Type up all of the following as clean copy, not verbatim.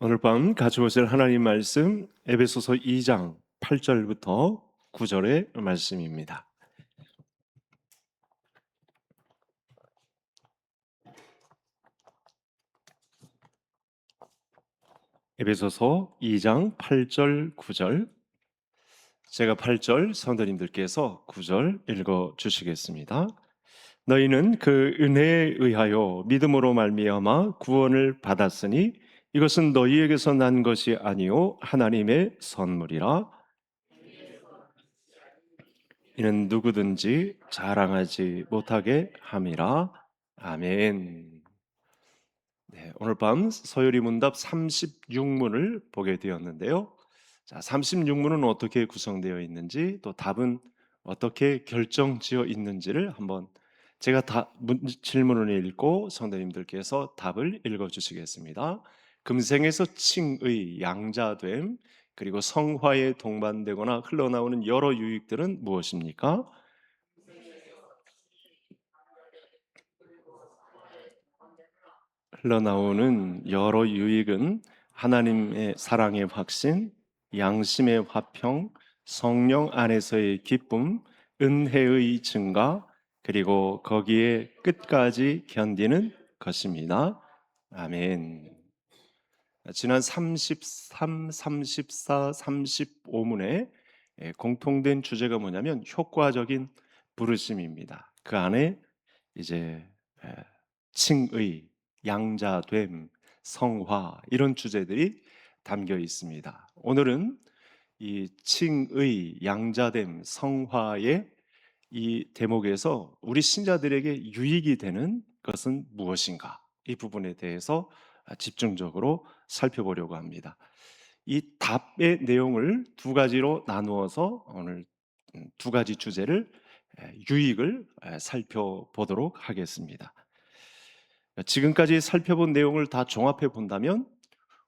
오늘 밤 같이 보실 하나님 말씀 에베소서 2장 8절부터 9절의 말씀입니다. 에베소서 2장 8절 9절. 제가 8절, 성도님들께서 9절 읽어 주시겠습니다. 너희는 그 은혜에 의하여 믿음으로 말미암아 구원을 받았으니 이것은 너희에게서 난 것이 아니요 하나님의 선물이라. 이는 누구든지 자랑하지 못하게 함이라. 아멘. 네, 오늘 밤 서열이 문답 36문을 보게 되었는데요. 자, 36문은 어떻게 구성되어 있는지, 또 답은 어떻게 결정지어 있는지를 한번 제가 질문을 읽고 성도님들께서 답을 읽어 주시겠습니다. 금생에서 칭의, 양자됨, 그리고 성화에 동반되거나 흘러나오는 여러 유익들은 무엇입니까? 흘러나오는 여러 유익은 하나님의 사랑의 확신, 양심의 화평, 성령 안에서의 기쁨, 은혜의 증가, 그리고 거기에 끝까지 견디는 것입니다. 아멘. 지난 33, 34, 35문의 공통된 주제가 뭐냐면 효과적인 부르심입니다. 그 안에 이제 에, 칭의, 양자됨, 성화 이런 주제들이 담겨 있습니다. 오늘은 이 칭의, 양자됨, 성화의 이 대목에서 우리 신자들에게 유익이 되는 것은 무엇인가? 이 부분에 대해서 집중적으로 살펴보려고 합니다. 이 답의 내용을 두 가지로 나누어서 오늘 두 가지 주제를 유익을 살펴보도록 하겠습니다. 지금까지 살펴본 내용을 다 종합해 본다면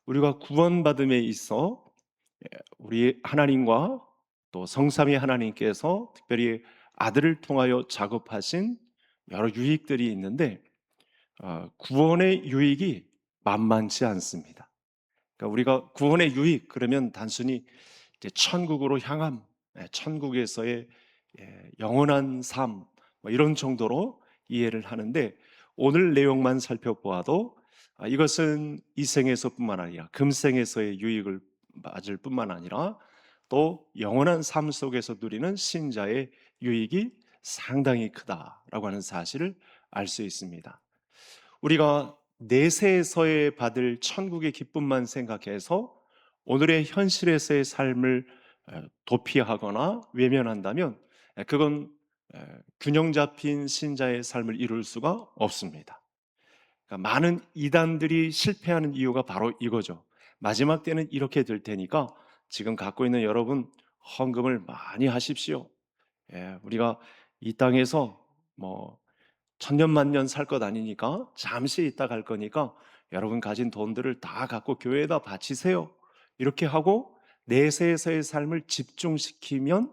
우리가 구원받음에 있어 우리 하나님과 또 성삼위 하나님께서 특별히 아들을 통하여 작업하신 여러 유익들이 있는데 구원의 유익이 만만치 않습니다. 그러니까 우리가 구원의 유익 그러면 단순히 이제 천국으로 향함, 천국에서의 영원한 삶, 뭐 이런 정도로 이해를 하는데 오늘 내용만 살펴보아도 이것은 이 생에서뿐만 아니라 금생에서의 유익을 맞을 뿐만 아니라 또 영원한 삶 속에서 누리는 신자의 유익이 상당히 크다라고 하는 사실을 알 수 있습니다. 우리가 내세에서의 받을 천국의 기쁨만 생각해서 오늘의 현실에서의 삶을 도피하거나 외면한다면 그건 균형 잡힌 신자의 삶을 이룰 수가 없습니다. 그러니까 많은 이단들이 실패하는 이유가 바로 이거죠. 마지막 때는 이렇게 될 테니까 지금 갖고 있는 여러분 헌금을 많이 하십시오. 우리가 이 땅에서 뭐 천년만년 살 것 아니니까 잠시 있다 갈 거니까 여러분 가진 돈들을 다 갖고 교회에다 바치세요. 이렇게 하고 내세에서의 삶을 집중시키면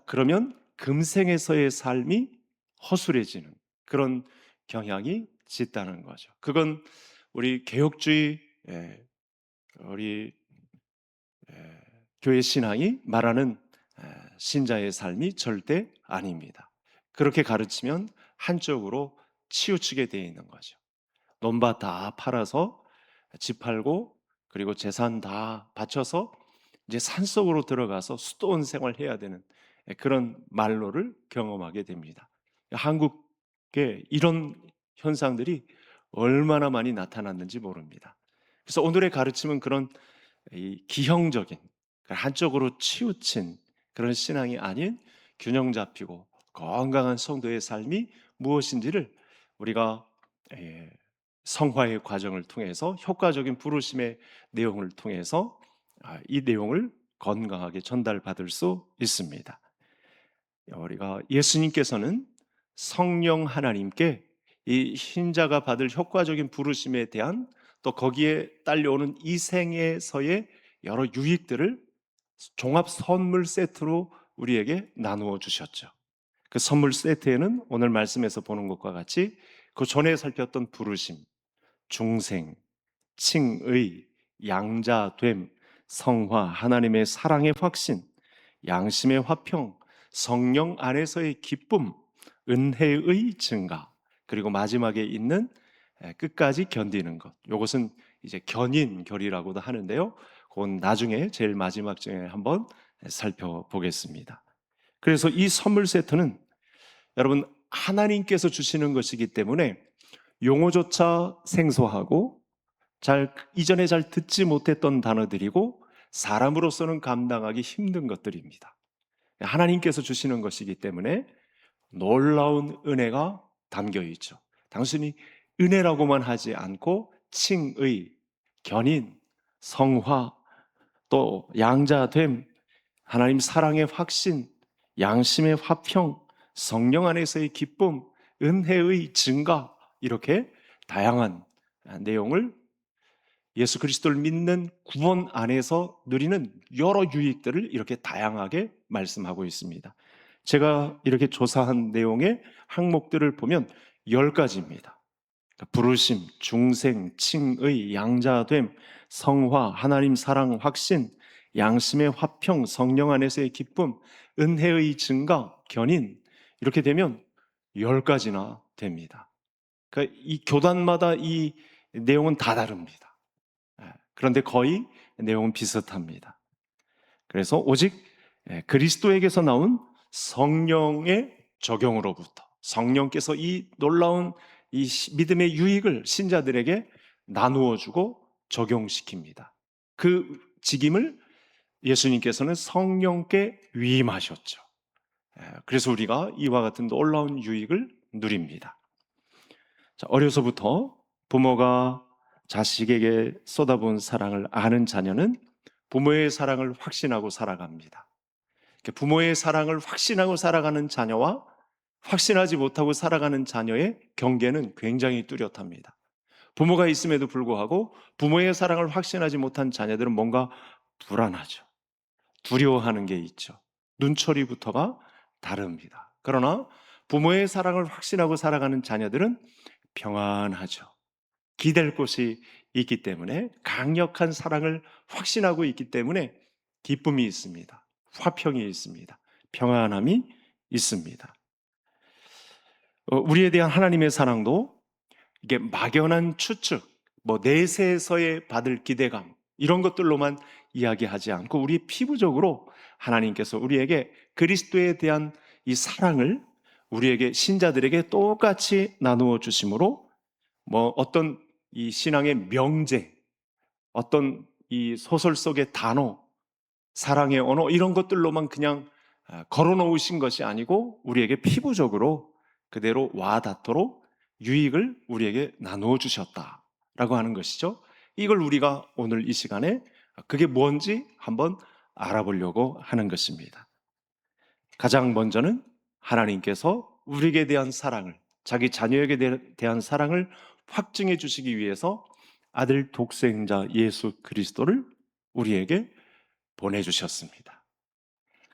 그러면 금생에서의 삶이 허술해지는 그런 경향이 짙다는 거죠. 그건 우리 개혁주의 우리 교회 신앙이 말하는 신자의 삶이 절대 아닙니다. 그렇게 가르치면 한쪽으로 치우치게 되어 있는 거죠. 논밭 다 팔아서 집 팔고 그리고 재산 다 바쳐서 이제 산속으로 들어가서 수도원 생활해야 되는 그런 말로를 경험하게 됩니다. 한국에 이런 현상들이 얼마나 많이 나타났는지 모릅니다. 그래서 오늘의 가르침은 그런 이 기형적인 한쪽으로 치우친 그런 신앙이 아닌 균형 잡히고 건강한 성도의 삶이 무엇인지를 우리가 성화의 과정을 통해서 효과적인 부르심의 내용을 통해서 이 내용을 건강하게 전달받을 수 있습니다. 우리가 예수님께서는 성령 하나님께 이 신자가 받을 효과적인 부르심에 대한 또 거기에 딸려오는 이 생에서의 여러 유익들을 종합 선물 세트로 우리에게 나누어 주셨죠. 그 선물 세트에는 오늘 말씀에서 보는 것과 같이 그 전에 살폈던 부르심, 중생, 칭의, 양자됨, 성화, 하나님의 사랑의 확신, 양심의 화평, 성령 안에서의 기쁨, 은혜의 증가, 그리고 마지막에 있는 끝까지 견디는 것. 이것은 이제 견인결이라고도 하는데요. 그건 나중에 제일 마지막 중에 한번 살펴보겠습니다. 그래서 이 선물 세트는 여러분 하나님께서 주시는 것이기 때문에 용어조차 생소하고 이전에 잘 듣지 못했던 단어들이고 사람으로서는 감당하기 힘든 것들입니다. 하나님께서 주시는 것이기 때문에 놀라운 은혜가 담겨 있죠. 단순히 은혜라고만 하지 않고 칭의, 견인, 성화, 또 양자됨, 하나님 사랑의 확신, 양심의 화평, 성령 안에서의 기쁨, 은혜의 증가, 이렇게 다양한 내용을 예수 그리스도를 믿는 구원 안에서 누리는 여러 유익들을 이렇게 다양하게 말씀하고 있습니다. 제가 이렇게 조사한 내용의 항목들을 보면 10가지입니다. 부르심, 중생, 칭의, 양자됨, 성화, 하나님 사랑, 확신, 양심의 화평, 성령 안에서의 기쁨, 은혜의 증가, 견인, 이렇게 되면 10가지나 됩니다. 그러니까 이 교단마다 이 내용은 다 다릅니다. 그런데 거의 내용은 비슷합니다. 그래서 오직 그리스도에게서 나온 성령의 적용으로부터 성령께서 이 놀라운 이 믿음의 유익을 신자들에게 나누어 주고 적용시킵니다. 그 직임을 예수님께서는 성령께 위임하셨죠. 그래서 우리가 이와 같은 놀라운 유익을 누립니다. 자, 어려서부터 부모가 자식에게 쏟아부은 사랑을 아는 자녀는 부모의 사랑을 확신하고 살아갑니다. 부모의 사랑을 확신하고 살아가는 자녀와 확신하지 못하고 살아가는 자녀의 경계는 굉장히 뚜렷합니다. 부모가 있음에도 불구하고 부모의 사랑을 확신하지 못한 자녀들은 뭔가 불안하죠. 두려워하는 게 있죠. 눈초리부터가 다릅니다. 그러나 부모의 사랑을 확신하고 살아가는 자녀들은 평안하죠. 기댈 곳이 있기 때문에, 강력한 사랑을 확신하고 있기 때문에 기쁨이 있습니다. 화평이 있습니다. 평안함이 있습니다. 우리에 대한 하나님의 사랑도 이게 막연한 추측, 내세에서의 받을 기대감, 이런 것들로만 이야기하지 않고 우리 피부적으로 하나님께서 우리에게 그리스도에 대한 이 사랑을 우리에게, 신자들에게 똑같이 나누어 주심으로 어떤 이 신앙의 명제, 어떤 이 소설 속의 단어, 사랑의 언어, 이런 것들로만 그냥 걸어 놓으신 것이 아니고 우리에게 피부적으로 그대로 와닿도록 유익을 우리에게 나누어 주셨다라고 하는 것이죠. 이걸 우리가 오늘 이 시간에 그게 뭔지 한번 알아보려고 하는 것입니다. 가장 먼저는 하나님께서 우리에게 대한 사랑을, 자기 자녀에게 대한 사랑을 확증해 주시기 위해서 아들 독생자 예수 그리스도를 우리에게 보내주셨습니다.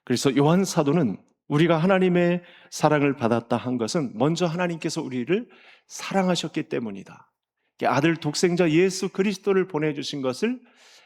그래서 요한 사도는 우리가 하나님의 사랑을 받았다 한 것은 먼저 하나님께서 우리를 사랑하셨기 때문이다. 아들 독생자 예수 그리스도를 보내주신 것을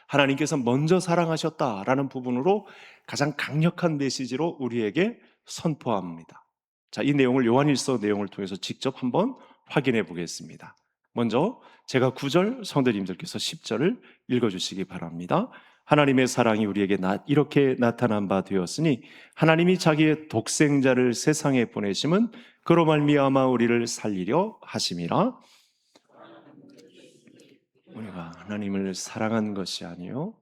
하나님께서 먼저 사랑하셨다라는 부분으로 가장 강력한 메시지로 우리에게 선포합니다. 자, 이 내용을 요한일서 내용을 통해서 직접 한번 확인해 보겠습니다. 먼저 제가 9절, 성도님들께서 10절을 읽어주시기 바랍니다. 하나님의 사랑이 우리에게 이렇게 나타난 바 되었으니 하나님이 자기의 독생자를 세상에 보내심은 그로 말미암아 우리를 살리려 하심이라. 우리가 하나님을 사랑한 것이 아니요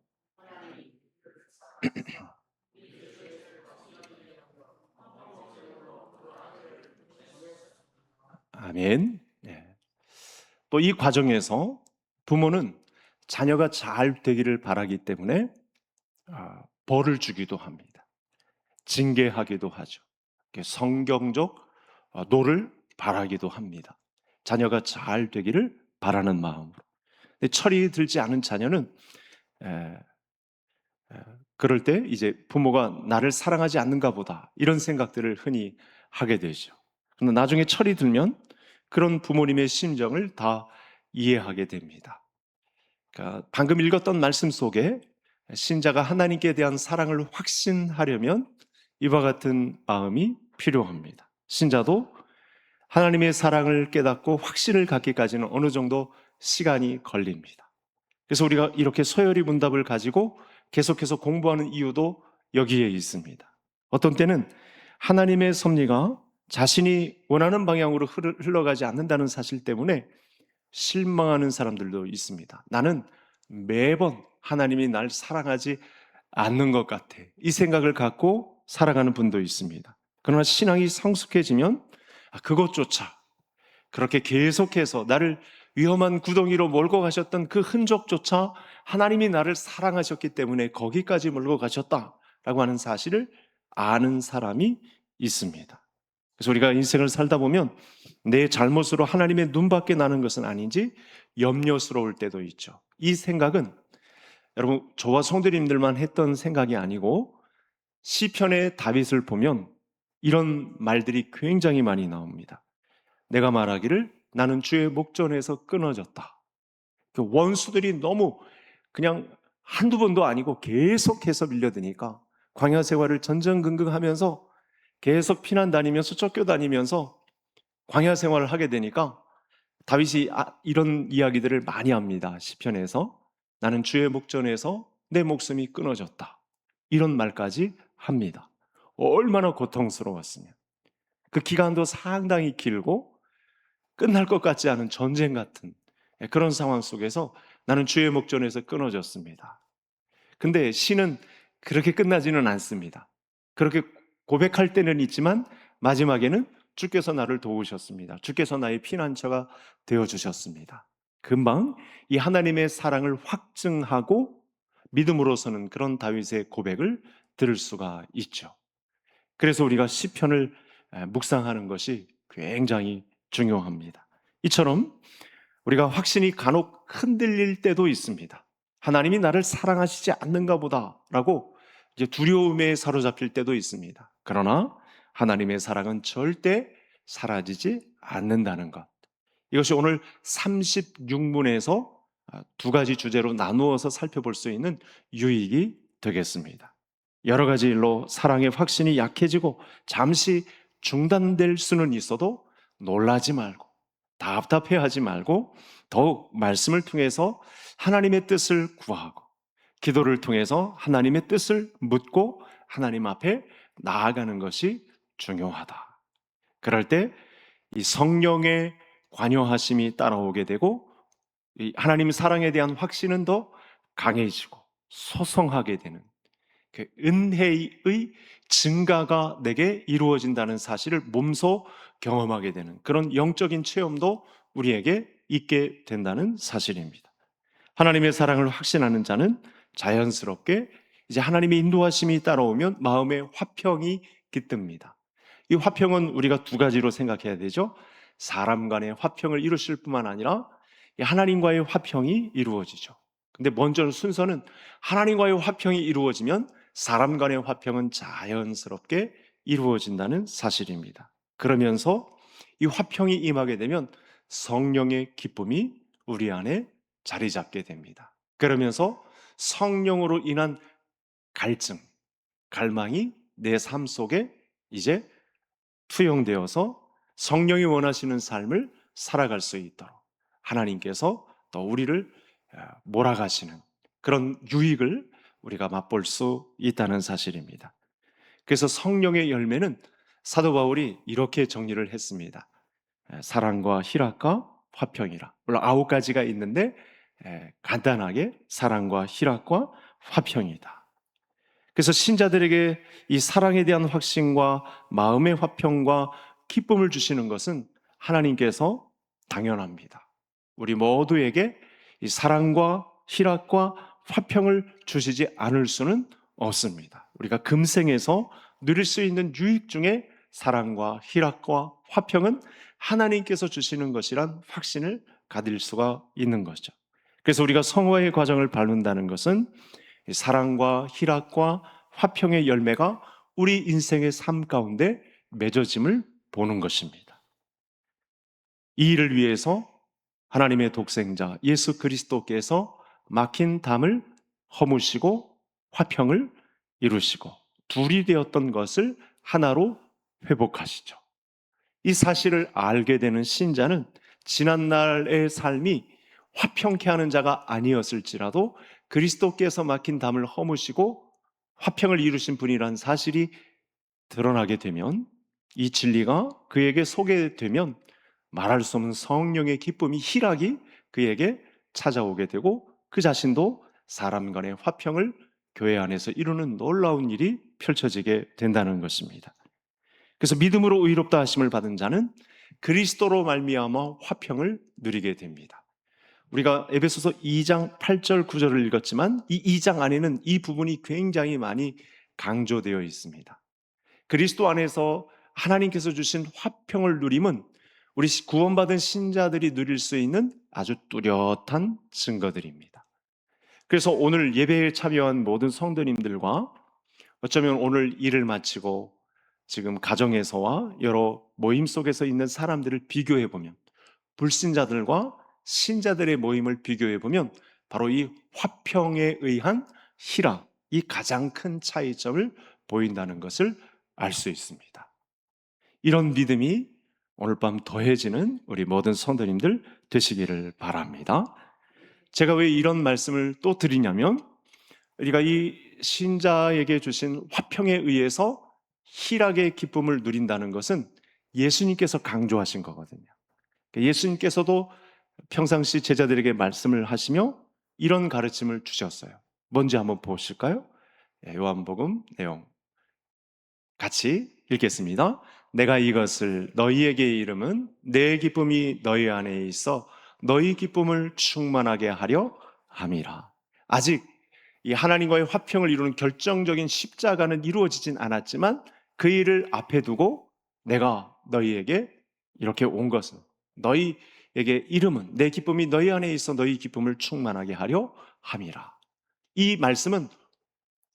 아멘. 네. 또 이 과정에서 부모는 자녀가 잘 되기를 바라기 때문에 벌을 주기도 합니다. 징계하기도 하죠. 성경적 노를 바라기도 합니다. 자녀가 잘 되기를 바라는 마음으로. 철이 들지 않은 자녀는 그럴 때 이제 부모가 나를 사랑하지 않는가 보다, 이런 생각들을 흔히 하게 되죠. 그런데 나중에 철이 들면 그런 부모님의 심정을 다 이해하게 됩니다. 그러니까 방금 읽었던 말씀 속에 신자가 하나님께 대한 사랑을 확신하려면 이와 같은 마음이 필요합니다. 신자도 하나님의 사랑을 깨닫고 확신을 갖기까지는 어느 정도 시간이 걸립니다. 그래서 우리가 이렇게 소열이 문답을 가지고 계속해서 공부하는 이유도 여기에 있습니다. 어떤 때는 하나님의 섭리가 자신이 원하는 방향으로 흘러가지 않는다는 사실 때문에 실망하는 사람들도 있습니다. 나는 매번 하나님이 날 사랑하지 않는 것 같아. 이 생각을 갖고 살아가는 분도 있습니다. 그러나 신앙이 성숙해지면 그것조차 그렇게 계속해서 나를 위험한 구덩이로 몰고 가셨던 그 흔적조차 하나님이 나를 사랑하셨기 때문에 거기까지 몰고 가셨다라고 하는 사실을 아는 사람이 있습니다. 그래서 우리가 인생을 살다 보면 내 잘못으로 하나님의 눈밖에 나는 것은 아닌지 염려스러울 때도 있죠. 이 생각은 여러분 저와 성도님들만 했던 생각이 아니고 시편의 다윗을 보면 이런 말들이 굉장히 많이 나옵니다. 내가 말하기를 나는 주의 목전에서 끊어졌다. 그 원수들이 너무 그냥 한두 번도 아니고 계속해서 밀려드니까 광야 생활을 전전긍긍하면서 계속 피난 다니면서 쫓겨다니면서 광야 생활을 하게 되니까 다윗이 이런 이야기들을 많이 합니다. 시편에서 나는 주의 목전에서 내 목숨이 끊어졌다. 이런 말까지 합니다. 얼마나 고통스러웠으면. 그 기간도 상당히 길고 끝날 것 같지 않은 전쟁 같은 그런 상황 속에서 나는 주의 목전에서 끊어졌습니다. 근데 시는 그렇게 끝나지는 않습니다. 그렇게 고백할 때는 있지만 마지막에는 주께서 나를 도우셨습니다. 주께서 나의 피난처가 되어주셨습니다. 금방 이 하나님의 사랑을 확증하고 믿음으로서는 그런 다윗의 고백을 들을 수가 있죠. 그래서 우리가 시편을 묵상하는 것이 굉장히 중요합니다. 이처럼 우리가 확신이 간혹 흔들릴 때도 있습니다. 하나님이 나를 사랑하시지 않는가 보다라고 이제 두려움에 사로잡힐 때도 있습니다. 그러나 하나님의 사랑은 절대 사라지지 않는다는 것. 이것이 오늘 36문에서 두 가지 주제로 나누어서 살펴볼 수 있는 유익이 되겠습니다. 여러 가지 일로 사랑의 확신이 약해지고 잠시 중단될 수는 있어도 놀라지 말고 답답해하지 말고 더욱 말씀을 통해서 하나님의 뜻을 구하고 기도를 통해서 하나님의 뜻을 묻고 하나님 앞에 나아가는 것이 중요하다. 그럴 때 이 성령의 관여하심이 따라오게 되고 이 하나님 사랑에 대한 확신은 더 강해지고 소성하게 되는 그 은혜의 증가가 내게 이루어진다는 사실을 몸소 경험하게 되는 그런 영적인 체험도 우리에게 있게 된다는 사실입니다. 하나님의 사랑을 확신하는 자는 자연스럽게 이제 하나님의 인도하심이 따라오면 마음의 화평이 깃듭니다. 이 화평은 우리가 두 가지로 생각해야 되죠. 사람 간의 화평을 이루실 뿐만 아니라 하나님과의 화평이 이루어지죠. 근데 먼저 순서는 하나님과의 화평이 이루어지면 사람 간의 화평은 자연스럽게 이루어진다는 사실입니다. 그러면서 이 화평이 임하게 되면 성령의 기쁨이 우리 안에 자리 잡게 됩니다. 그러면서 성령으로 인한 갈증, 갈망이 내 삶 속에 이제 투영되어서 성령이 원하시는 삶을 살아갈 수 있도록 하나님께서 또 우리를 몰아가시는 그런 유익을 우리가 맛볼 수 있다는 사실입니다. 그래서 성령의 열매는 사도 바울이 이렇게 정리를 했습니다. 사랑과 희락과 화평이라. 물론 9가지가 있는데 간단하게 사랑과 희락과 화평이다. 그래서 신자들에게 이 사랑에 대한 확신과 마음의 화평과 기쁨을 주시는 것은 하나님께서 당연합니다. 우리 모두에게 이 사랑과 희락과 화평을 주시지 않을 수는 없습니다. 우리가 금생에서 누릴 수 있는 유익 중에 사랑과 희락과 화평은 하나님께서 주시는 것이란 확신을 가질 수가 있는 것이죠. 그래서 우리가 성화의 과정을 밟는다는 것은 사랑과 희락과 화평의 열매가 우리 인생의 삶 가운데 맺어짐을 보는 것입니다. 이 일을 위해서 하나님의 독생자 예수 그리스도께서 막힌 담을 허무시고 화평을 이루시고 둘이 되었던 것을 하나로 회복하시죠. 이 사실을 알게 되는 신자는 지난날의 삶이 화평케 하는 자가 아니었을지라도 그리스도께서 막힌 담을 허무시고 화평을 이루신 분이라는 사실이 드러나게 되면, 이 진리가 그에게 소개되면 말할 수 없는 성령의 기쁨이, 희락이 그에게 찾아오게 되고 그 자신도 사람 간의 화평을 교회 안에서 이루는 놀라운 일이 펼쳐지게 된다는 것입니다. 그래서 믿음으로 의롭다 하심을 받은 자는 그리스도로 말미암아 화평을 누리게 됩니다. 우리가 에베소서 2장 8절 9절을 읽었지만 이 2장 안에는 이 부분이 굉장히 많이 강조되어 있습니다. 그리스도 안에서 하나님께서 주신 화평을 누림은 우리 구원받은 신자들이 누릴 수 있는 아주 뚜렷한 증거들입니다. 그래서 오늘 예배에 참여한 모든 성도님들과 어쩌면 오늘 일을 마치고 지금 가정에서와 여러 모임 속에서 있는 사람들을 비교해 보면, 불신자들과 신자들의 모임을 비교해 보면 바로 이 화평에 의한 희락, 이 가장 큰 차이점을 보인다는 것을 알 수 있습니다. 이런 믿음이 오늘 밤 더해지는 우리 모든 성도님들 되시기를 바랍니다. 제가 왜 이런 말씀을 또 드리냐면, 우리가 이 신자에게 주신 화평에 의해서 희락의 기쁨을 누린다는 것은 예수님께서 강조하신 거거든요. 예수님께서도 평상시 제자들에게 말씀을 하시며 이런 가르침을 주셨어요. 뭔지 한번 보실까요? 요한복음 내용 같이 읽겠습니다. 내가 이것을 너희에게 이름은 내 기쁨이 너희 안에 있어 너희 기쁨을 충만하게 하려 함이라. 아직 이 하나님과의 화평을 이루는 결정적인 십자가는 이루어지진 않았지만 그 일을 앞에 두고 내가 너희에게 이렇게 온 것은, 너희에게 이름은 내 기쁨이 너희 안에 있어 너희 기쁨을 충만하게 하려 함이라. 이 말씀은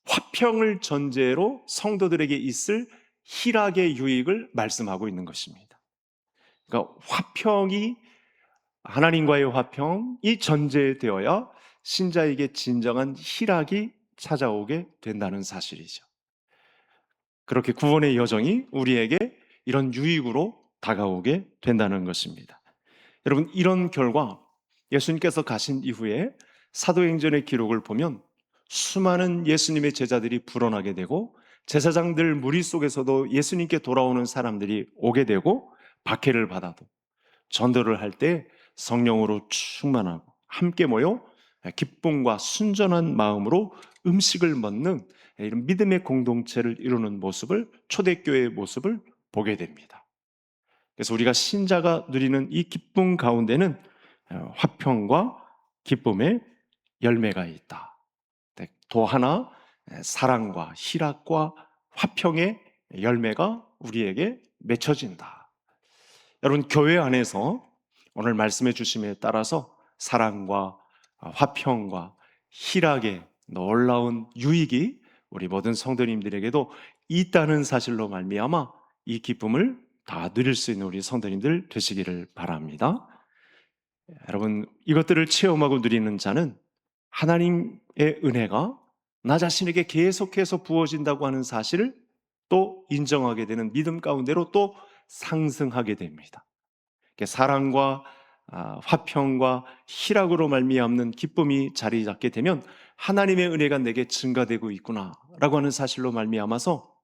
화평을 전제로 성도들에게 있을 희락의 유익을 말씀하고 있는 것입니다. 그러니까 화평이, 하나님과의 화평이 전제되어야 신자에게 진정한 희락이 찾아오게 된다는 사실이죠. 그렇게 구원의 여정이 우리에게 이런 유익으로 다가오게 된다는 것입니다. 여러분, 이런 결과 예수님께서 가신 이후에 사도행전의 기록을 보면 수많은 예수님의 제자들이 불어나게 되고 제사장들 무리 속에서도 예수님께 돌아오는 사람들이 오게 되고 박해를 받아도 전도를 할 때 성령으로 충만하고 함께 모여 기쁨과 순전한 마음으로 음식을 먹는 이런 믿음의 공동체를 이루는 모습을, 초대교회의 모습을 보게 됩니다. 그래서 우리가 신자가 누리는 이 기쁨 가운데는 화평과 기쁨의 열매가 있다. 또 하나, 사랑과 희락과 화평의 열매가 우리에게 맺혀진다. 여러분, 교회 안에서 오늘 말씀해 주심에 따라서 사랑과 화평과 희락의 놀라운 유익이 우리 모든 성도님들에게도 있다는 사실로 말미암아 이 기쁨을 다 누릴 수 있는 우리 성도님들 되시기를 바랍니다. 여러분, 이것들을 체험하고 누리는 자는 하나님의 은혜가 나 자신에게 계속해서 부어진다고 하는 사실을 또 인정하게 되는 믿음 가운데로 또 상승하게 됩니다. 사랑과 화평과 희락으로 말미암는 기쁨이 자리 잡게 되면 하나님의 은혜가 내게 증가되고 있구나라고 하는 사실로 말미암아서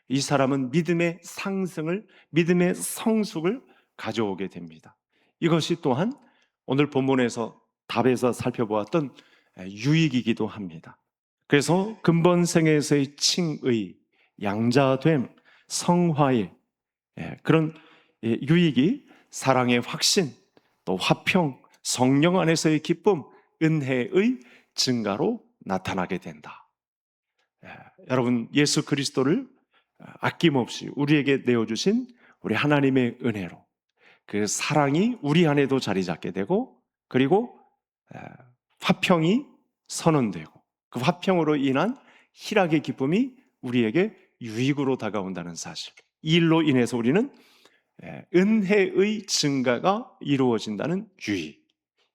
이 사람은 믿음의 상승을, 믿음의 성숙을 가져오게 됩니다. 이것이 또한 오늘 본문에서 답에서 살펴보았던 유익이기도 합니다. 그래서 근본생에서의 칭의, 양자됨, 성화의 그런 유익이 사랑의 확신, 또 화평, 성령 안에서의 기쁨, 은혜의 증가로 나타나게 된다. 여러분, 예수 그리스도를 아낌없이 우리에게 내어주신 우리 하나님의 은혜로 그 사랑이 우리 안에도 자리 잡게 되고, 그리고 화평이 선언되고 그 화평으로 인한 희락의 기쁨이 우리에게 유익으로 다가온다는 사실, 이 일로 인해서 우리는 은혜의 증가가 이루어진다는 유익,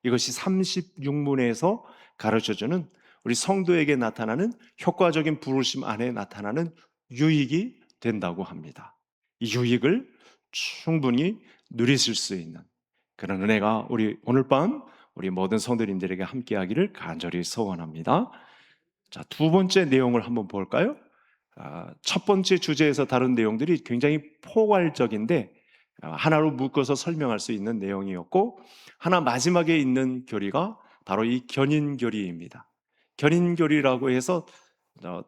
이것이 36문에서 가르쳐주는 우리 성도에게 나타나는 효과적인 부르심 안에 나타나는 유익이 된다고 합니다. 이 유익을 충분히 누리실 수 있는 그런 은혜가 우리 오늘 밤 우리 모든 성도님들에게 함께하기를 간절히 소원합니다. 자, 두 번째 내용을 한번 볼까요? 첫 번째 주제에서 다룬 내용들이 굉장히 포괄적인데 하나로 묶어서 설명할 수 있는 내용이었고, 하나 마지막에 있는 교리가 바로 이 견인교리입니다. 견인교리라고 해서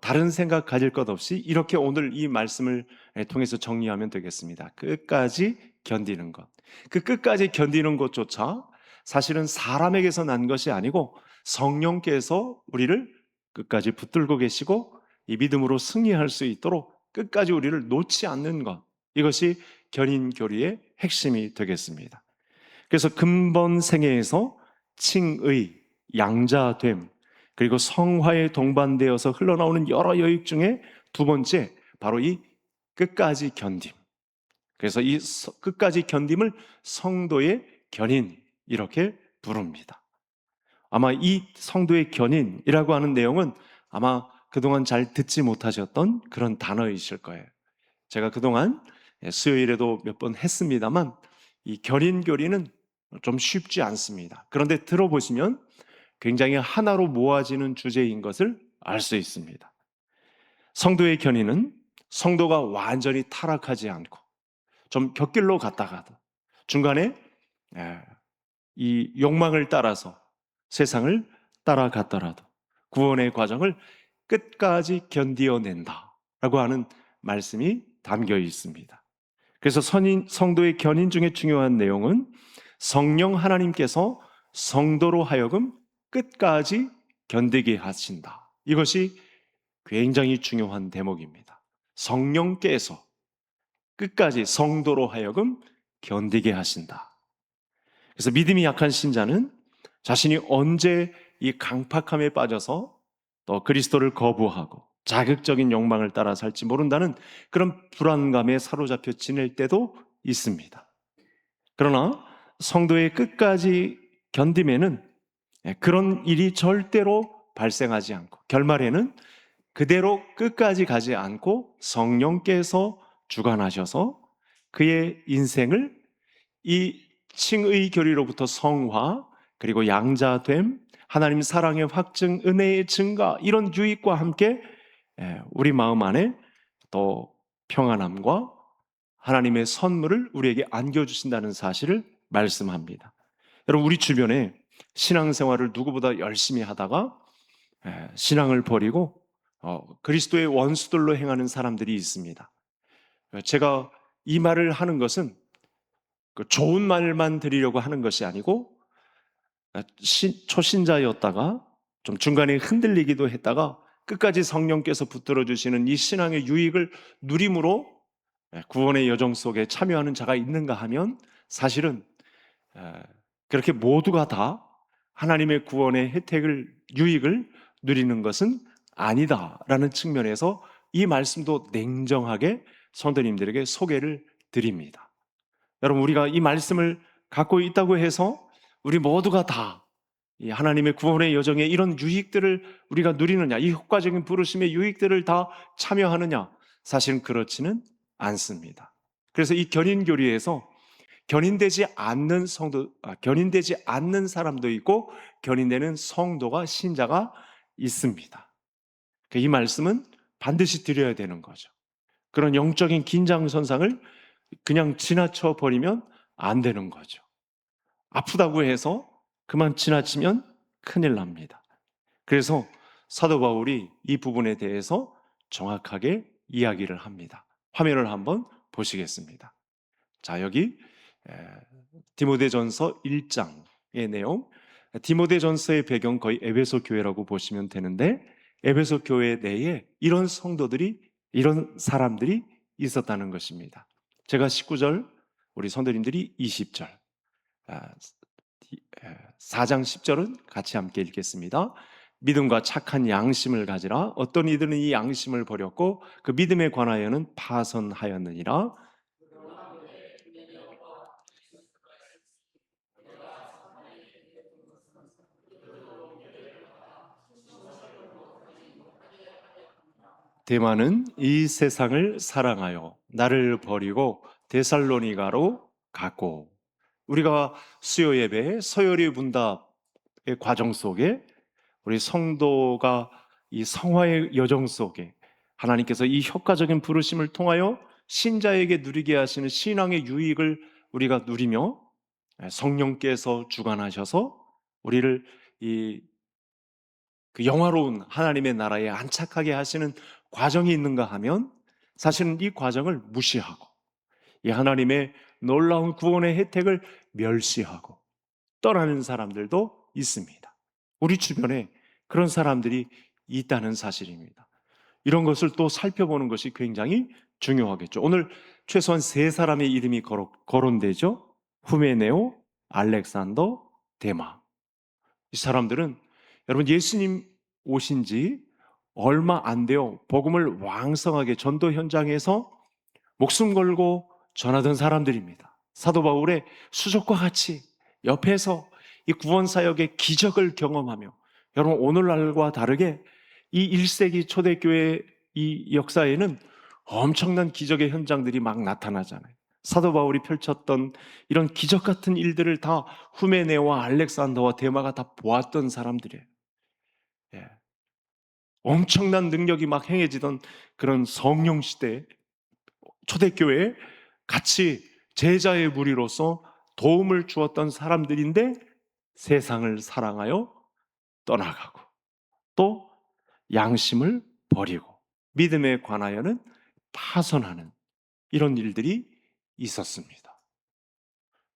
다른 생각 가질 것 없이 이렇게 오늘 이 말씀을 통해서 정리하면 되겠습니다. 끝까지 견디는 것. 그 끝까지 견디는 것조차 사실은 사람에게서 난 것이 아니고 성령께서 우리를 끝까지 붙들고 계시고 이 믿음으로 승리할 수 있도록 끝까지 우리를 놓지 않는 것, 이것이 견인교리의 핵심이 되겠습니다. 그래서 근본 생애에서 칭의, 양자됨, 그리고 성화에 동반되어서 흘러나오는 여러 여익 중에 두 번째, 바로 이 끝까지 견딤. 그래서 이 끝까지 견딤을 성도의 견인, 이렇게 부릅니다. 아마 이 성도의 견인이라고 하는 내용은 아마 그동안 잘 듣지 못하셨던 그런 단어이실 거예요. 제가 그동안 수요일에도 몇 번 했습니다만 이 견인교리는 좀 쉽지 않습니다. 그런데 들어보시면 굉장히 하나로 모아지는 주제인 것을 알 수 있습니다. 성도의 견인은 성도가 완전히 타락하지 않고 좀 곁길로 갔다가도 중간에 이 욕망을 따라서 세상을 따라갔더라도 구원의 과정을 끝까지 견디어낸다라고 하는 말씀이 담겨 있습니다. 그래서 성도의 견인 중에 중요한 내용은 성령 하나님께서 성도로 하여금 끝까지 견디게 하신다. 이것이 굉장히 중요한 대목입니다. 성령께서 끝까지 성도로 하여금 견디게 하신다. 그래서 믿음이 약한 신자는 자신이 언제 이 강팍함에 빠져서 또 그리스도를 거부하고 자극적인 욕망을 따라 살지 모른다는 그런 불안감에 사로잡혀 지낼 때도 있습니다. 그러나 성도의 끝까지 견딤에는 그런 일이 절대로 발생하지 않고 결말에는 그대로 끝까지 가지 않고 성령께서 주관하셔서 그의 인생을 이 칭의 교리로부터 성화, 그리고 양자됨, 하나님 사랑의 확증, 은혜의 증가, 이런 유익과 함께 우리 마음 안에 또 평안함과 하나님의 선물을 우리에게 안겨주신다는 사실을 말씀합니다. 여러분, 우리 주변에 신앙생활을 누구보다 열심히 하다가 신앙을 버리고 그리스도의 원수들로 행하는 사람들이 있습니다. 제가 이 말을 하는 것은 좋은 말만 드리려고 하는 것이 아니고 초신자였다가 좀 중간에 흔들리기도 했다가 끝까지 성령께서 붙들어 주시는 이 신앙의 유익을 누림으로 구원의 여정 속에 참여하는 자가 있는가 하면 사실은 그렇게 모두가 다 하나님의 구원의 혜택을, 유익을 누리는 것은 아니다라는 측면에서 이 말씀도 냉정하게 성도님들에게 소개를 드립니다. 여러분, 우리가 이 말씀을 갖고 있다고 해서 우리 모두가 다 이 하나님의 구원의 여정에 이런 유익들을 우리가 누리느냐, 이 효과적인 부르심의 유익들을 다 참여하느냐, 사실은 그렇지는 않습니다. 그래서 이 견인교리에서 견인되지 않는 견인되지 않는 사람도 있고 견인되는 성도가, 신자가 있습니다. 이 말씀은 반드시 드려야 되는 거죠. 그런 영적인 긴장선상을 그냥 지나쳐 버리면 안 되는 거죠. 아프다고 해서 그만 지나치면 큰일 납니다. 그래서 사도 바울이 이 부분에 대해서 정확하게 이야기를 합니다. 화면을 한번 보시겠습니다. 자, 여기 디모데전서 1장의 내용, 디모데전서의 배경 거의 에베소 교회라고 보시면 되는데 에베소 교회 내에 이런 성도들이, 이런 사람들이 있었다는 것입니다. 제가 19절, 우리 성도님들이 20절, 4장 10절은 같이 함께 읽겠습니다. 믿음과 착한 양심을 가지라. 어떤 이들은 이 양심을 버렸고 그 믿음에 관하여는 파선하였느니라. 대만은 이 세상을 사랑하여 나를 버리고 데살로니가로 갔고, 우리가 수요 예배 서열이 분답의 과정 속에 우리 성도가 이 성화의 여정 속에 하나님께서 이 효과적인 부르심을 통하여 신자에게 누리게 하시는 신앙의 유익을 우리가 누리며 성령께서 주관하셔서 우리를 이 그 영화로운 하나님의 나라에 안착하게 하시는 과정이 있는가 하면, 사실은 이 과정을 무시하고 이 하나님의 놀라운 구원의 혜택을 멸시하고 떠나는 사람들도 있습니다. 우리 주변에 그런 사람들이 있다는 사실입니다. 이런 것을 또 살펴보는 것이 굉장히 중요하겠죠. 오늘 최소한 세 사람의 이름이 거론되죠. 후메네오, 알렉산더, 데마. 이 사람들은 여러분 예수님 오신 지 얼마 안 돼요. 복음을 왕성하게 전도 현장에서 목숨 걸고 전하던 사람들입니다. 사도 바울의 수족과 같이 옆에서 이 구원 사역의 기적을 경험하며, 여러분 오늘날과 다르게 이 1세기 초대교회 이 역사에는 엄청난 기적의 현장들이 막 나타나잖아요. 사도 바울이 펼쳤던 이런 기적 같은 일들을 다 후메네와 알렉산더와 데마가 다 보았던 사람들이에요. 예. 엄청난 능력이 막 행해지던 그런 성령 시대 초대교회에 같이 제자의 무리로서 도움을 주었던 사람들인데, 세상을 사랑하여 떠나가고 또 양심을 버리고 믿음에 관하여는 파선하는 이런 일들이 있었습니다.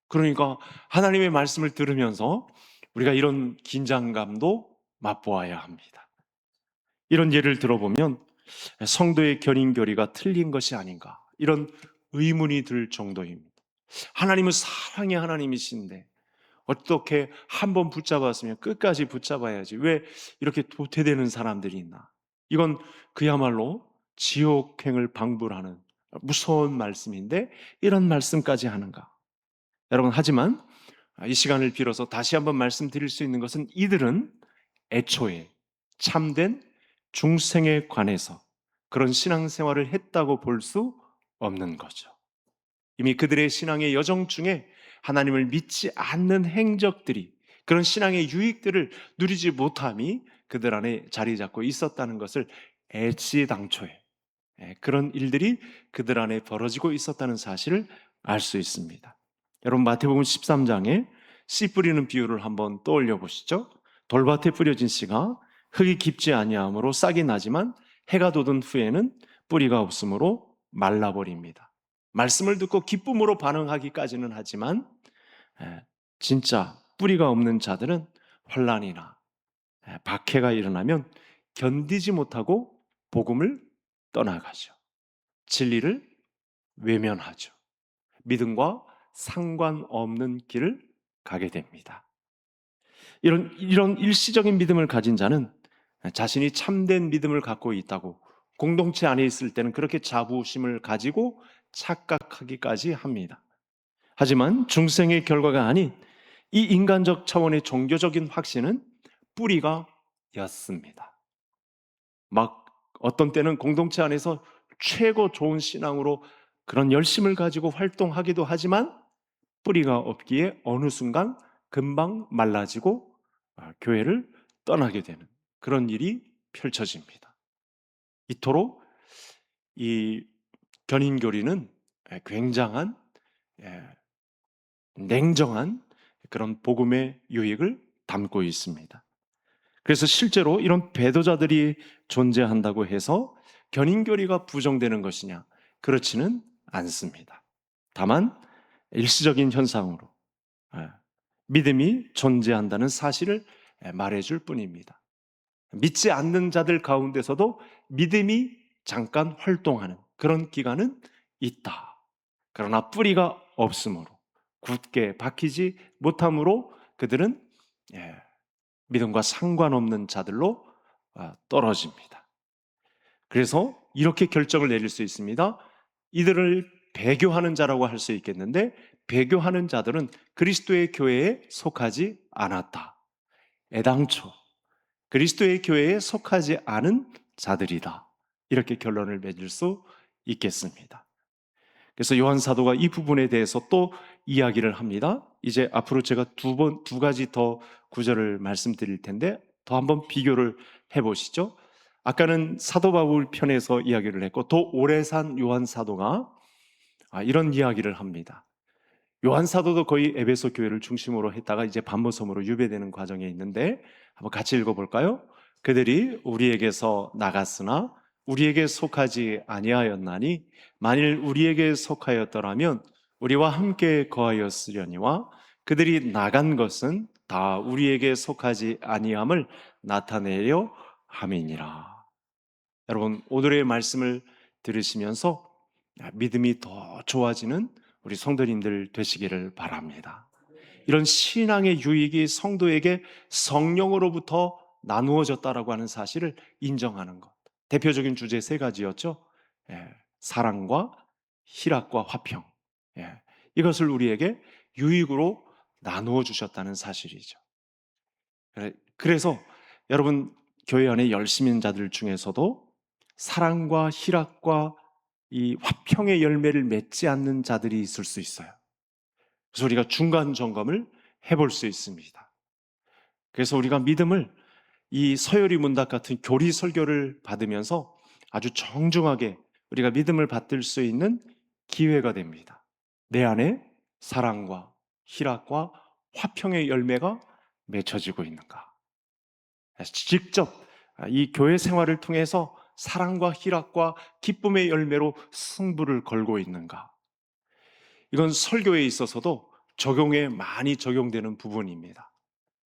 그러니까 하나님의 말씀을 들으면서 우리가 이런 긴장감도 맛보아야 합니다. 이런 예를 들어보면 성도의 견인교리가 틀린 것이 아닌가, 이런 의문이 들 정도입니다. 하나님은 사랑의 하나님이신데 어떻게 한번 붙잡았으면 끝까지 붙잡아야지, 왜 이렇게 도태되는 사람들이 있나? 이건 그야말로 지옥행을 방불하는 무서운 말씀인데, 이런 말씀까지 하는가? 여러분, 하지만 이 시간을 빌어서 다시 한번 말씀드릴 수 있는 것은, 이들은 애초에 참된 중생에 관해서 그런 신앙생활을 했다고 볼 수 없는 거죠. 이미 그들의 신앙의 여정 중에 하나님을 믿지 않는 행적들이, 그런 신앙의 유익들을 누리지 못함이 그들 안에 자리 잡고 있었다는 것을 애시당초에 그런 일들이 그들 안에 벌어지고 있었다는 사실을 알 수 있습니다. 여러분 마태복음 13장에 씨 뿌리는 비유를 한번 떠올려 보시죠. 돌밭에 뿌려진 씨가 흙이 깊지 아니하므로 싹이 나지만 해가 돋은 후에는 뿌리가 없으므로 말라버립니다. 말씀을 듣고 기쁨으로 반응하기까지는 하지만 진짜 뿌리가 없는 자들은 환난이나 박해가 일어나면 견디지 못하고 복음을 떠나가죠. 진리를 외면하죠. 믿음과 상관없는 길을 가게 됩니다. 이런 일시적인 믿음을 가진 자는 자신이 참된 믿음을 갖고 있다고 공동체 안에 있을 때는 그렇게 자부심을 가지고 착각하기까지 합니다. 하지만 중생의 결과가 아닌 이 인간적 차원의 종교적인 확신은 뿌리가 였습니다. 막 어떤 때는 공동체 안에서 최고 좋은 신앙으로 그런 열심을 가지고 활동하기도 하지만 뿌리가 없기에 어느 순간 금방 말라지고 교회를 떠나게 되는 그런 일이 펼쳐집니다. 이토록 이 견인교리는 굉장한 냉정한 그런 복음의 유익을 담고 있습니다. 그래서 실제로 이런 배도자들이 존재한다고 해서 견인교리가 부정되는 것이냐? 그렇지는 않습니다. 다만 일시적인 현상으로 믿음이 존재한다는 사실을 말해줄 뿐입니다. 믿지 않는 자들 가운데서도 믿음이 잠깐 활동하는 그런 기간은 있다. 그러나 뿌리가 없으므로, 굳게 박히지 못함으로 그들은 믿음과 상관없는 자들로 떨어집니다. 그래서 이렇게 결정을 내릴 수 있습니다. 이들을 배교하는 자라고 할 수 있겠는데, 배교하는 자들은 그리스도의 교회에 속하지 않았다. 애당초 그리스도의 교회에 속하지 않은 자들이다. 이렇게 결론을 맺을 수 있겠습니다. 그래서 요한 사도가 이 부분에 대해서 또 이야기를 합니다. 이제 앞으로 제가 두 가지 더 구절을 말씀드릴 텐데 더 한번 비교를 해보시죠. 아까는 사도 바울 편에서 이야기를 했고 더 오래 산 요한 사도가 이런 이야기를 합니다. 요한 사도도 거의 에베소 교회를 중심으로 했다가 이제 반모섬으로 유배되는 과정에 있는데 한번 같이 읽어볼까요? 그들이 우리에게서 나갔으나 우리에게 속하지 아니하였나니 만일 우리에게 속하였더라면 우리와 함께 거하였으려니와 그들이 나간 것은 다 우리에게 속하지 아니함을 나타내려 함이니라. 여러분, 오늘의 말씀을 들으시면서 믿음이 더 좋아지는 우리 성도님들 되시기를 바랍니다. 이런 신앙의 유익이 성도에게 성령으로부터 나누어졌다라고 하는 사실을 인정하는 것. 대표적인 주제 세 가지였죠. 예, 사랑과 희락과 화평. 예, 이것을 우리에게 유익으로 나누어 주셨다는 사실이죠. 그래서 여러분 교회 안에 열심인 자들 중에서도 사랑과 희락과 이 화평의 열매를 맺지 않는 자들이 있을 수 있어요. 그래서 우리가 중간 점검을 해볼 수 있습니다. 그래서 우리가 믿음을 이 서열이 문답 같은 교리 설교를 받으면서 아주 정중하게 우리가 믿음을 받들 수 있는 기회가 됩니다. 내 안에 사랑과 희락과 화평의 열매가 맺혀지고 있는가? 직접 이 교회 생활을 통해서 사랑과 희락과 기쁨의 열매로 승부를 걸고 있는가? 이건 설교에 있어서도 적용에 많이 적용되는 부분입니다.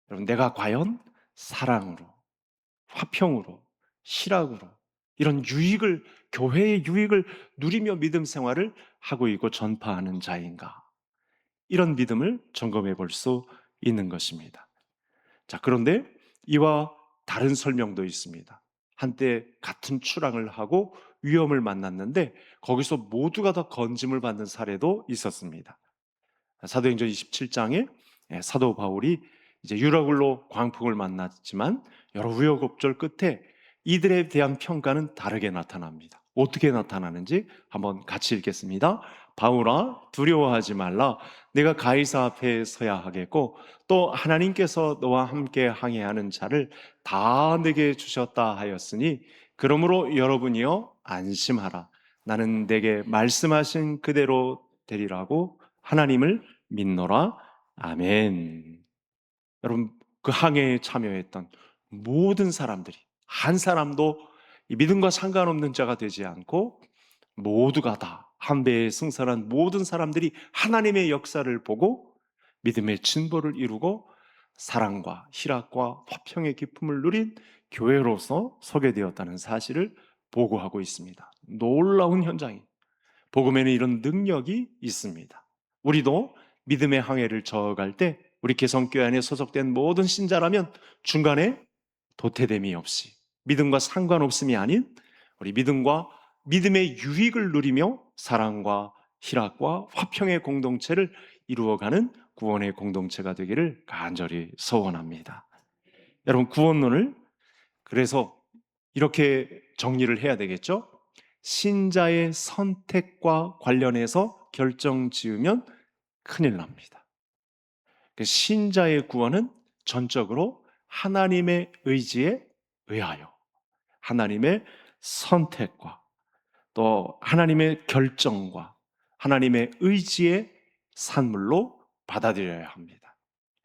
여러분, 내가 과연 사랑으로, 화평으로, 희락으로 이런 유익을, 교회의 유익을 누리며 믿음 생활을 하고 있고 전파하는 자인가? 이런 믿음을 점검해 볼 수 있는 것입니다. 자, 그런데 이와 다른 설명도 있습니다. 한때 같은 출항을 하고 위험을 만났는데 거기서 모두가 다 건짐을 받는 사례도 있었습니다. 사도행전 27장에 사도 바울이 이제 유라굴로 광풍을 만났지만 여러 우여곡절 끝에 이들에 대한 평가는 다르게 나타납니다. 어떻게 나타나는지 한번 같이 읽겠습니다. 바울아, 두려워하지 말라. 내가 가이사 앞에 서야 하겠고 또 하나님께서 너와 함께 항해하는 자를 다 내게 주셨다 하였으니 그러므로 여러분이여 안심하라. 나는 내게 말씀하신 그대로 되리라고 하나님을 믿노라. 아멘. 여러분, 그 항해에 참여했던 모든 사람들이 한 사람도 이 믿음과 상관없는 자가 되지 않고 모두가 다 한 배에 승선한 모든 사람들이 하나님의 역사를 보고 믿음의 진보를 이루고 사랑과 희락과 화평의 기쁨을 누린 교회로서 서게 되었다는 사실을 보고하고 있습니다. 놀라운 현장이 복음에는 이런 능력이 있습니다. 우리도 믿음의 항해를 저어갈 때 우리 개성교회 안에 소속된 모든 신자라면 중간에 도태됨이 없이 믿음과 상관없음이 아닌 우리 믿음과 믿음의 유익을 누리며 사랑과 희락과 화평의 공동체를 이루어가는 구원의 공동체가 되기를 간절히 소원합니다. 여러분, 구원론을 그래서 이렇게 정리를 해야 되겠죠? 신자의 선택과 관련해서 결정 지으면 큰일 납니다. 신자의 구원은 전적으로 하나님의 의지에 의하여 하나님의 선택과 또 하나님의 결정과 하나님의 의지의 산물로 받아들여야 합니다.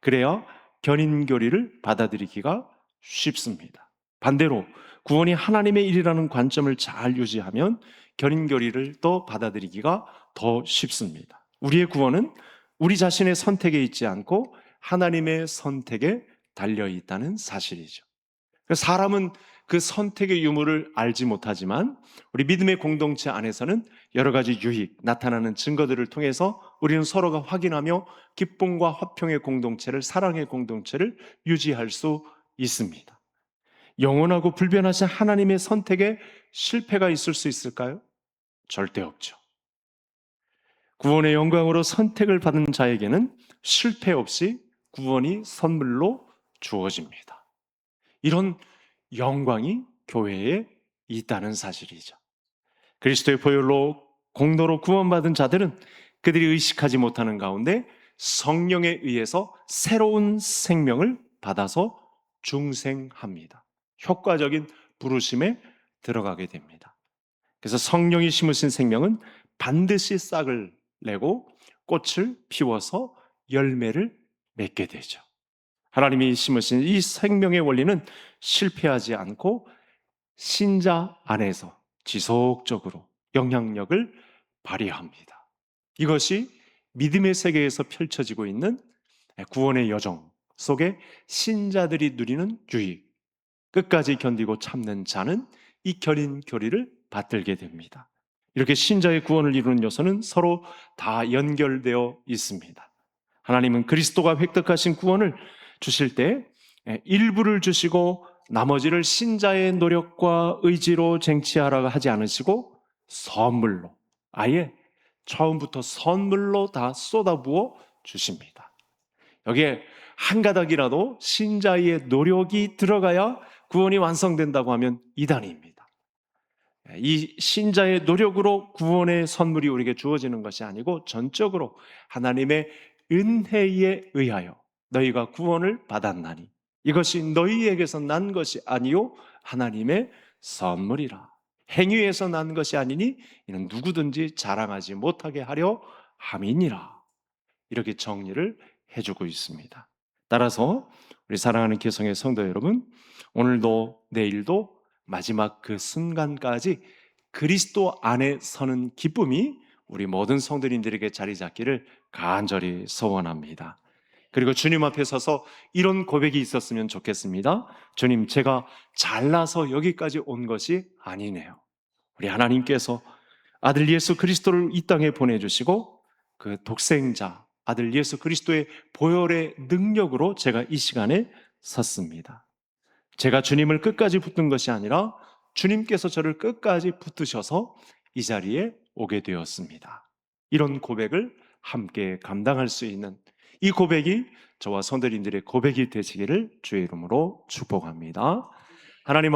그래야 견인교리를 받아들이기가 쉽습니다. 반대로 구원이 하나님의 일이라는 관점을 잘 유지하면 견인교리를 또 받아들이기가 더 쉽습니다. 우리의 구원은 우리 자신의 선택에 있지 않고 하나님의 선택에 달려 있다는 사실이죠. 사람은 그 선택의 유무를 알지 못하지만 우리 믿음의 공동체 안에서는 여러 가지 유익, 나타나는 증거들을 통해서 우리는 서로가 확인하며 기쁨과 화평의 공동체를, 사랑의 공동체를 유지할 수 있습니다. 영원하고 불변하신 하나님의 선택에 실패가 있을 수 있을까요? 절대 없죠. 구원의 영광으로 선택을 받은 자에게는 실패 없이 구원이 선물로 주어집니다. 이런 영광이 교회에 있다는 사실이죠. 그리스도의 보혈로 공로로 구원받은 자들은 그들이 의식하지 못하는 가운데 성령에 의해서 새로운 생명을 받아서 중생합니다. 효과적인 부르심에 들어가게 됩니다. 그래서 성령이 심으신 생명은 반드시 싹을 내고 꽃을 피워서 열매를 맺게 되죠. 하나님이 심으신 이 생명의 원리는 실패하지 않고 신자 안에서 지속적으로 영향력을 발휘합니다. 이것이 믿음의 세계에서 펼쳐지고 있는 구원의 여정 속에 신자들이 누리는 유익, 끝까지 견디고 참는 자는 이 견인 교리를 받들게 됩니다. 이렇게 신자의 구원을 이루는 요소는 서로 다 연결되어 있습니다. 하나님은 그리스도가 획득하신 구원을 주실 때 일부를 주시고 나머지를 신자의 노력과 의지로 쟁취하라고 하지 않으시고 선물로, 아예 처음부터 선물로 다 쏟아부어 주십니다. 여기에 한 가닥이라도 신자의 노력이 들어가야 구원이 완성된다고 하면 이단입니다. 이 신자의 노력으로 구원의 선물이 우리에게 주어지는 것이 아니고 전적으로 하나님의 은혜에 의하여 너희가 구원을 받았나니 이것이 너희에게서 난 것이 아니요 하나님의 선물이라. 행위에서 난 것이 아니니 이는 누구든지 자랑하지 못하게 하려 함이니라. 이렇게 정리를 해주고 있습니다. 따라서 우리 사랑하는 개성의 성도 여러분, 오늘도 내일도 마지막 그 순간까지 그리스도 안에 서는 기쁨이 우리 모든 성도님들에게 자리 잡기를 간절히 소원합니다. 그리고 주님 앞에 서서 이런 고백이 있었으면 좋겠습니다. 주님, 제가 잘나서 여기까지 온 것이 아니네요. 우리 하나님께서 아들 예수 그리스도를 이 땅에 보내주시고 그 독생자 아들 예수 그리스도의 보혈의 능력으로 제가 이 시간에 섰습니다. 제가 주님을 끝까지 붙든 것이 아니라 주님께서 저를 끝까지 붙드셔서 이 자리에 오게 되었습니다. 이런 고백을 함께 감당할 수 있는 이 고백이 저와 성도님들의 고백이 되시기를 주의 이름으로 축복합니다. 하나님